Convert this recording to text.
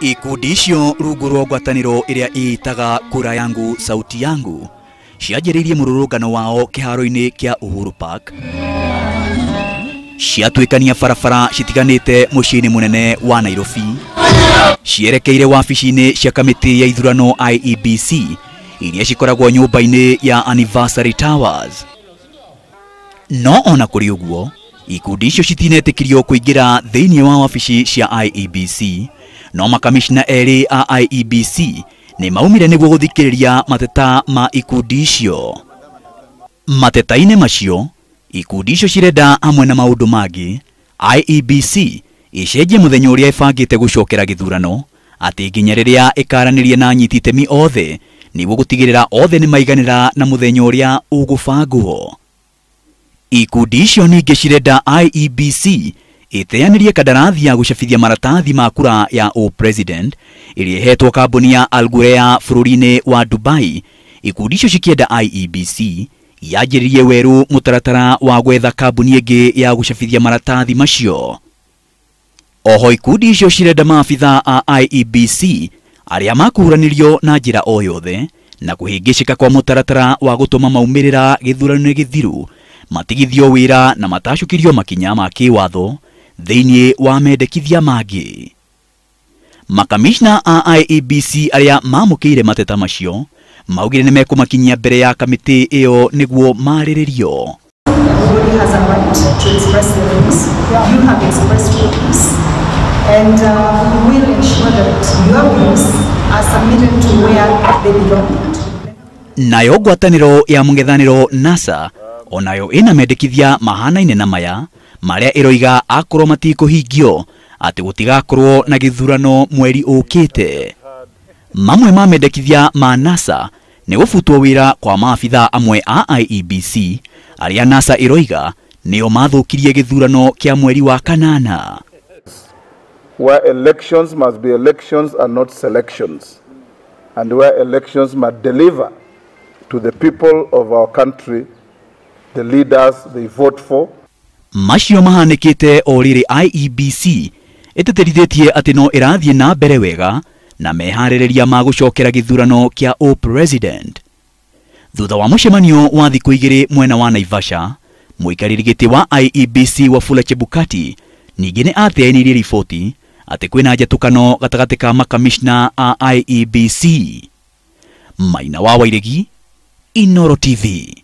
Ikundi icio rungu rwa ngwataniro iria itaga kura yangu sauti yangu cianjĩrĩirie mũrũrũngano wao kĩharo-inĩ kia Uhuru Park, ciatwĩkania barabara citiganite mũciĩ-inĩ mũnene wa Nairobi, cierekeire wabici-inĩ cia kamĩtĩ ya ithurano IEBC iria cikoragwo nyũmba-inĩ ya Anniversary Towers. No ona kũrĩ ũguo, ikundi icio citinetĩkirio kũingĩra thĩinĩ wa wabici cia IEBC, no makamishna erĩ a IEBC nĩ maumire nĩguo gũthikĩrĩria mateta ma ikundi icio. Mateta-inĩ macio, ikundi icio cireenda hamwe na maũndũ mangĩ IEBC icenjie mũthenya ũrĩa ĩbangĩte gũcokera gĩthurano, atĩ nginya rĩrĩa ĩkaranĩria na anyiti itemi othe nĩguo gũtigĩrĩra othe nĩ maiganĩra na mũthenya ũrĩa ũgũbangwo. Ikundi icio ningĩ cireenda IEBC ĩteanĩrie kandarathi ya gũcabithia maratathi ma kura ya president ĩrĩa ĩhetwo kambuni ya Algurea bũrũri-inĩ wa Dubai. Ikundi icio cikienda IEBC yanjĩrĩrie werũ mutaratara wa gwetha kambuni ĩngĩ ya gũcabithia maratathi macio. Oho ikundi icio cirenda maabitha a IEBC arĩa makuranĩrio na njĩra o yothe na kũhĩngĩcĩka kwa mutaratara wa gũtũma maumĩrĩra gĩthurano gĩthiru matigithio wĩra na matacũkirio makinya ma kĩwatho thĩinĩ wa mendekithia mangĩ. Makamishna a IEBC arĩa mamũkĩire mateta macio maugire nĩ mekũmakinyia mbere ya kamĩtĩ ĩyo nĩguo marĩrĩrio. Everybody has a right to express their views. You have expressed your views, and we will ensure that your views are submitted to where they belong. Nayo ngwataniro ya mũng'ethanĩro NASA onayo ĩna mendekithia mahanaine na maya marĩa ĩroiga akorwo matikũhingio atĩ gũtigakorwo na gĩthurano mweri uukite. Mamwe ma mendekithia ma NASA nĩ gũbutwo wĩra kwa maabitha amwe a IEBC arĩa NASA ĩroiga nĩo mathũkirie gĩthurano kĩa mweri wa kanana. Where elections must be elections and not selections, and where elections must deliver to the people of our country the leaders they vote for. Macio mahanĩkĩte o rĩrĩ IEBC ĩtĩtĩrithĩtie atĩ no ĩrathiĩ na mbere wega na meharĩrĩria ma gũcokera gĩthurano kĩa president. Thutha wa mũcemanio wa thikũ igĩrĩ mwena wa Naivasha, mũikarĩri gĩtĩ wa IEBC Wafula Chebukati ningĩ nĩ ateanirie riboti atĩ kwĩna njatũkano gatagatĩ ka makamishna a IEBC. Maina Wairegi, Inooro TV.